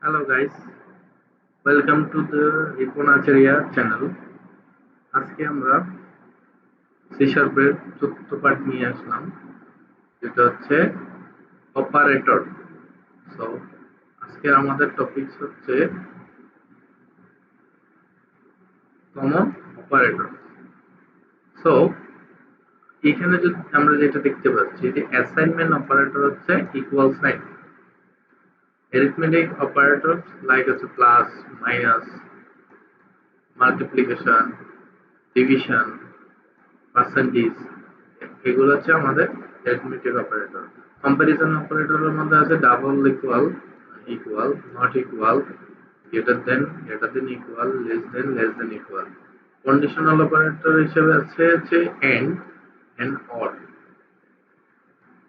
Hello guys, welcome to the Riponacharya channel. আজকে আমরা C শার্পের চতুর্থ পার্ট নিয়ে আসলাম, যেটা হচ্ছে অপারেটর। সো আজকে আমাদের টপিক হচ্ছে কমন অপারেটর। সো এখানে যদি আমরা যেটা দেখতে পাচ্ছি যে অ্যাসাইনমেন্ট অপারেটর হচ্ছে equal sign, arithmetic operators like হচ্ছে plus, minus, multiplication, division, percentage, এগুলো হচ্ছে আমাদের arithmetic অপারেটর। কম্পারিজন অপারেটরের মধ্যে আছে double, equal, equal, not equal, greater than equal, less than equal. Conditional operator হিসেবে আছে এন্ড অর।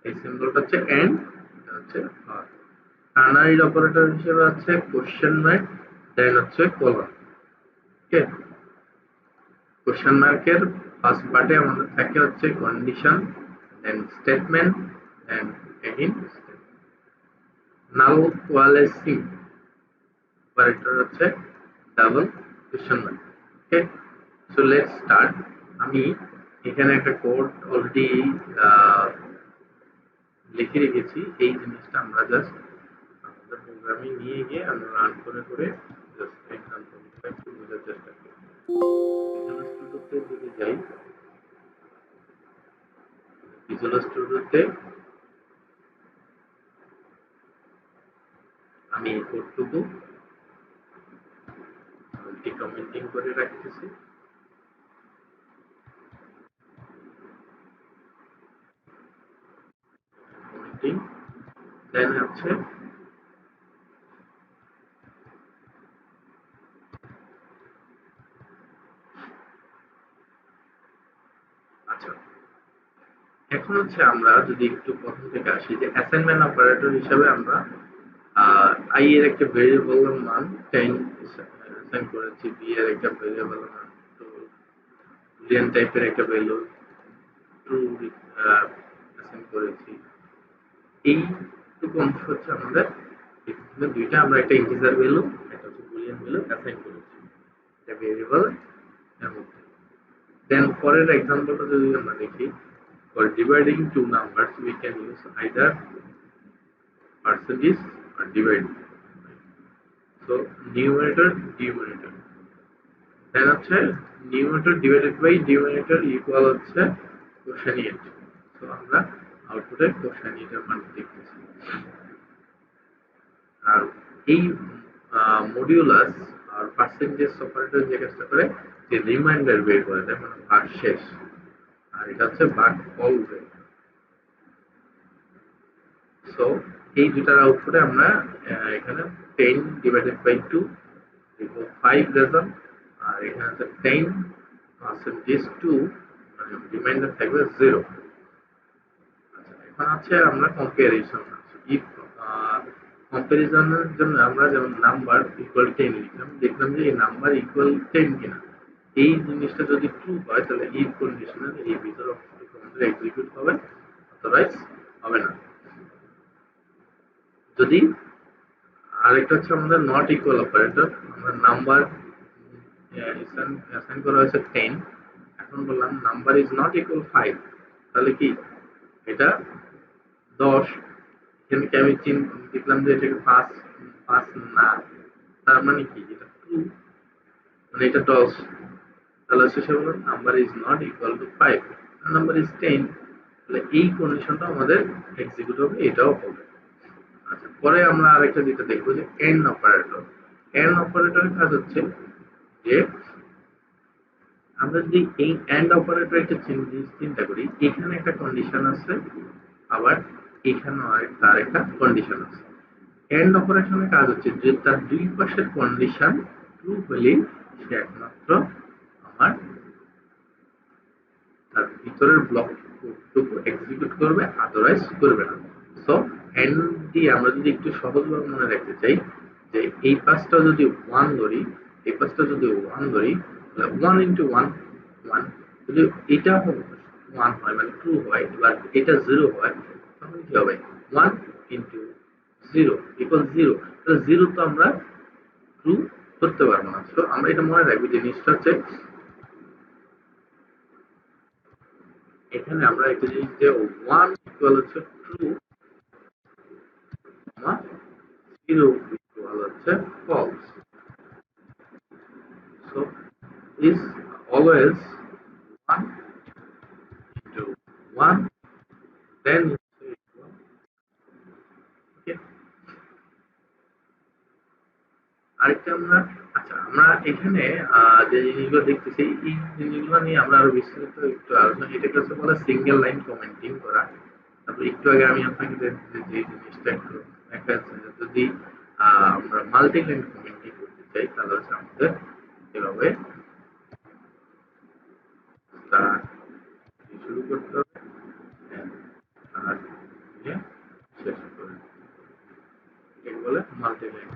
এই সিম্বলটা হচ্ছে এন্ড, এটা হচ্ছে অর। টার্নারি অপারেটর হিসেবে আছে কোশ্চেন মার্ক, দেন হচ্ছে কলন। ওকে, কোশ্চেন মার্কের ফার্স্ট পার্টে আমাদের থাকে হচ্ছে কন্ডিশন, দেন স্টেটমেন্ট, দেন এগেইন স্টেটমেন্ট। নাল কোয়ালেসিং অপারেটর হচ্ছে double question mark. Okay, so let's start. আমি এখানে একটা কোড অলরেডি লিখে রেখেছি। এই জিনিসটা আমরা জাস্ট আমাদের প্রোগ্রামে নিয়ে গিয়ে আমরা রান করে জাস্ট এক্সাম্পলটা একটু বোঝার চেষ্টা করি। ভিজুয়াল স্টুডিওতে যদি যাই, ভিজুয়াল স্টুডিওতে আমি এই কোডটুকু কমেন্টিং করে রাখতেছি। কমেন্টিং দেন হচ্ছে আচ্ছা, এখন হচ্ছে আমরা যদি একটু প্রথম থেকে আসি যে অ্যাসাইনমেন্ট অপারেটর হিসেবে আমরা আই এর একটা ভেরিয়েবল মান 10 অ্যাসাইন করেছি, বি এর একটা ভেরিয়েবল মান বুলিয়ান টাইপের একটা ভ্যালু ট্রু অ্যাসাইন করেছি। এইটুকু অংশ হচ্ছে আমাদের এখানে দুইটা, আমরা একটা ইন্টিজার ভ্যালু, একটা হচ্ছে বুলিয়ান ভ্যালু অ্যাসাইন করেছি এটা ভেরিয়েবল এর মধ্যে। দেন পরের এক্সাম্পলটা যদি আমরা দেখি, for dividing two numbers we can use either percentage or divide. So numerator, denominator, then হচ্ছে numerator divided by denominator equal হচ্ছে quotient. So আমরা আউটপুটে quotient এর মান দেখতেছি। আর এই মডিউলাস আর পার্সেন্টেজ অপারেটর যে কাজটা করে, যে রিমাইন্ডার বের করে দেয়, মানে ভাগ শেষ, আর এটা হচ্ছে ভাগ ফল বের। সো এই দুটার আউটপুটে আমরা এখানে 10 ডিভাইডেড বাই 2 equal 5 রেজাল্ট, আর এখানে আছে 10 পার্সেন্টেজ 2, মানে রিমাইন্ডার থাকবে 0। আচ্ছা, এখন আছে আমরা কম্পারিজন। ইফ কম্পারিজনের জন্য আমরা যেমন নাম্বার ইকুয়াল 10 লিখলাম, দেখলাম যে এই নাম্বার ইকুয়াল 10 কিনা। এই জিনিসটা যদি ট্রু হয় তাহলে ইফ কন্ডিশনের এই ভিতর অংশটুকু আমাদের এক্সিকিউট হবে, আদারওয়াইজ হবে না। যদি আরেকটা হচ্ছে আমাদের নট ইকুয়াল অপারেটর, আমরা নাম্বার অ্যাসাইন করা হয়েছে 10, এখন বললাম নাম্বার ইজ নট ইকুয়াল 5, তাহলে কি এটা 10। এখানে কি আমি দেখলাম যে এটাকে 5 5 না, তার মানে কি এটা ট্রু, মানে এটা 10। তাহলে শেষে বললাম number is not equal to 5, number is 10, তাহলে এই কন্ডিশনটা আমাদের এক্সিকিউট হবে, এটাও হবে। আচ্ছা, পরে আমরা আরেকটা যেটা দেখবো যে এন্ড অপারেটর। এন্ড অপারেটরের কাজ হচ্ছে যে আমরা যদি এই এন্ড অপারেটর একটা চিন্তা করি, এখানে একটা কন্ডিশন আছে, আবার এখানে তার একটা কন্ডিশন আছে। এন্ড অপারেশনের কাজ হচ্ছে যে তার দুই পাশের কন্ডিশন ট্রু হলেই সে একমাত্র আমার তার ভিতরের ব্লকটুকু এক্সিকিউট করবে, আদারওয়াইজ করবে না। সো এন্ড দিয়ে আমরা যদি একটু সহজভাবে মনে রাখতে চাই যে এই পাঁচটা যদি 1 ধরি, এই পাঁচটা যদি 1 ধরি, তাহলে 1 ইন্টু 1 1, যদি এটা 1 হয় মানে ট্রু হয়, এবার এটা 0 হয়, তখন কি হবে 1 ইন্টু 0 ইকুয়াল 0, তাহলে 0 তো আমরা ট্রু করতে পারবো না। তো আমরা এটা মনে রাখবো, জিনিসটা হচ্ছে এখানে আমরা একটা জিনিস যে 1 ইকুয়াল হচ্ছে ট্রু, 0 ইকুয়াল হচ্ছে false. So is always 1 into 1 then equal, okay? আরেকটা আমরা, আচ্ছা আমরা এখানে যে জিনিসগুলো দেখতেছি এই জিনিসগুলো নিয়ে আমরা আরো বিস্তারিত একটু আলোচনা, এটাকে হচ্ছে বলে সিঙ্গেল লাইন কমেন্টিং করা। তারপর একটু আগে আমি আপনাকে যে জিনিসটা একটু দেখাচ্ছি, যদি আমরা মাল্টি লাইন কমেন্টিং করতে চাই তাহলে হচ্ছে আমাদের এভাবে স্টার্ট শুরু করতে হবে, স্টার্ট দিয়ে শেষ করে, এটাকে বলে মাল্টি লাইন।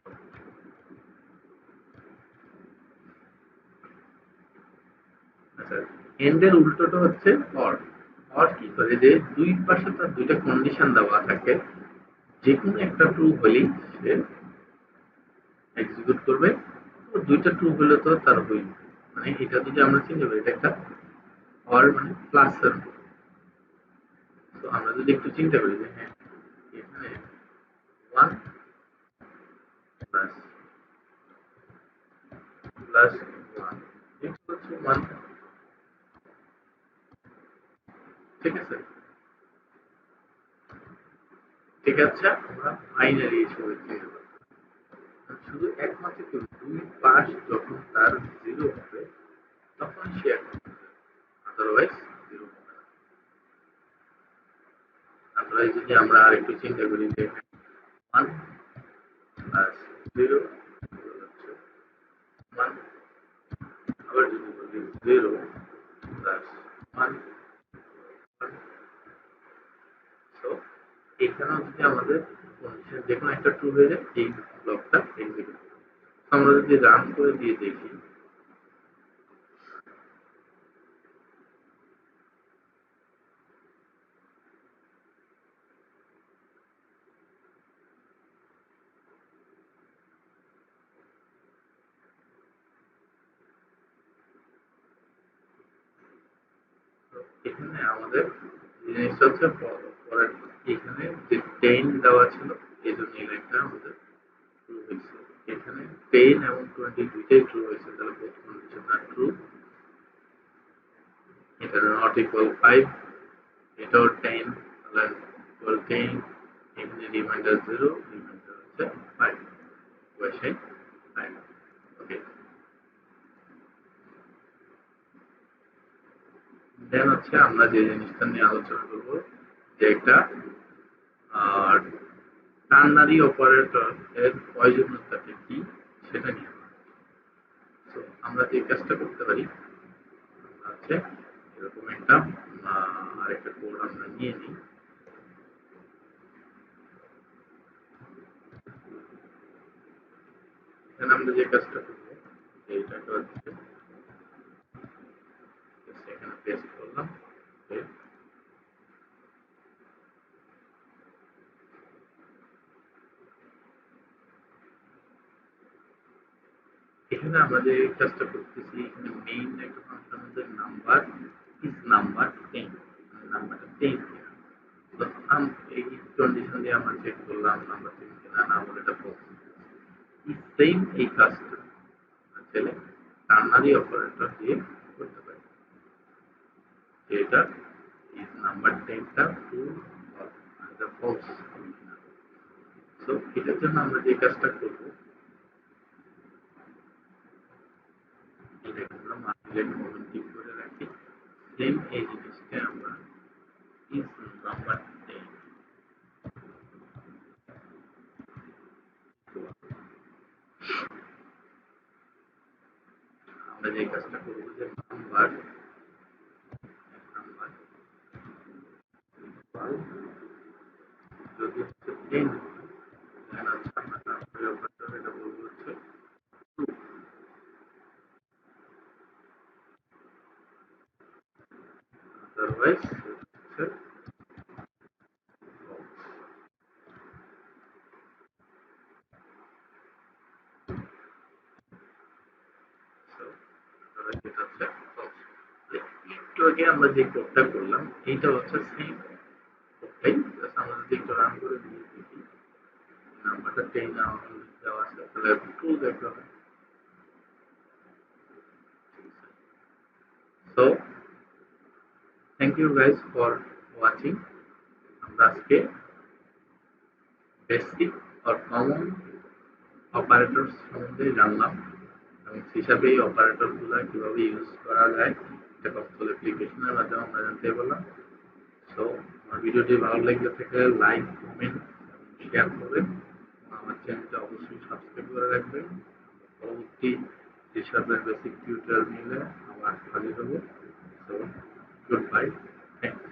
আচ্ছা, এন্ড এর উল্টোটা হচ্ছে অর। অর কি করে, যে দুই পাশে তার দুইটা কন্ডিশন দেওয়া থাকে, যে কোনো একটা ট্রু হলেই সে এক্সিকিউট করবে, তো দুইটা ট্রু হলে তো তার হইল, মানে এটা যদি আমরা চিন্তা করি এটা একটা অর মানে প্লাস এর। তো আমরা যদি একটু চিন্তা করি যে হ্যাঁ এখানে 1 প্লাস প্লাস 1 ইকুয়াল টু 1, ঠিক আছে? ঠিক আছে, আমরা ফাইনালি হিসেবে চিন্তা করি শুধু একমাত্র কি দুই পাশ যখন তার 0 হবে তখন সে এখন আদারওয়াইজ 0 হবে না। আদারওয়াইজ যদি আমরা আরেকটু চিন্তা করি যে 1 প্লাস 0 হচ্ছে 1, আবার যদি বলি 0 প্লাস 1, সো এখানেও যদি আমাদের কন্ডিশন যে কোনো একটা ট্রু হয়ে যায় এই ব্লকটা এক্সিকিউট হবে। আমরা যদি রান করে দিয়ে দেখি, এখানে আমাদের জিনিসটা হচ্ছে পরের, এখানে যে 10 দেওয়া ছিল এই জন্য এই লাইনটা আমাদের ট্রু হয়েছে। এখানে 10 এবং 20 দুইটাই ট্রু হয়েছে, তাহলে বোথ কন্ডিশন আর ট্রু। এটা নট ইকুয়াল 5, এটাও 10, তাহলে ইকুয়াল 10, এখানে রিমাইন্ডার 0, রিমাইন্ডার হচ্ছে 5, বসে 5, ওকে। দেন হচ্ছে আমরা যে জিনিসটা নিয়ে আলোচনা করব, যে একটা টার্নারি অপারেটর এর প্রয়োজনীয়তাটা কি সেটা নিয়ে। তো আমরা যে কাজটা করতে পারি আছে এরকম একটা আরেকটা কোড আমরা নিয়ে নিই। এখানে আমরা যে কাজটা করব, এইটাকে হচ্ছে এখানে পেস্ট করলাম, এখানে আমরা যে কাজটা করতেছি এখানে মেইন একটা ফাংশন হচ্ছে নাম্বার ইজ নাম্বার 10, নাম্বারটা 10 কিনা। তো এই কন্ডিশন দিয়ে আমরা চেক করলাম নাম্বার 10 কিনা, না হলে এটা ফলস। এই সেম এই কাজটা আসলে টার্নারি অপারেটর দিয়ে করতে পারি, যেটা ইজ নাম্বার 10 টা ট্রু অর এটা ফলস কিনা। সো এটার জন্য আমরা যে কাজটা করব, এটাকে আমরা মাল্টিলাইন কমেন্টিং করে রাখি। সেম এই জিনিসটা আমরা ইজ নাম্বার 10, আমরা যে কাজটা করব যে নাম্বার নাম্বার যদি হচ্ছে 10 হয়, দেন হচ্ছে আমরা টার্নারি অপারেটর এটা বলবো হচ্ছে ট্রু, আদারওয়াইজ হচ্ছে এটা হচ্ছে false। একটু আগে আমরা যে কোডটা করলাম এইটা হচ্ছে সেম কোডটাই, জাস্ট আমরা যদি একটু রান করে দিয়ে দেখি নাম্বারটা 10 দেওয়া আছে, তাহলে ট্রু দেখতে হবে। So thank you guys for watching. আমরা আজকে বেসিক অর কমন অপারেটরস সম্বন্ধে জানলাম এবং হিসাবে এই অপারেটরগুলো কিভাবে ইউজ করা যায় এটা কনসোল অ্যাপ্লিকেশনের মাধ্যমে আমরা জানতে পারলাম। সো আমার ভিডিওটি ভালো লাগলে থেকে লাইক, কমেন্ট এবং শেয়ার করবেন। আমার চ্যানেলটা অবশ্যই সাবস্ক্রাইব করে রাখবেন। পরবর্তী হিসাবের বেসিক টিউটোরিয়াল নিয়ে আবার হাজির হব। So good bye, thanks.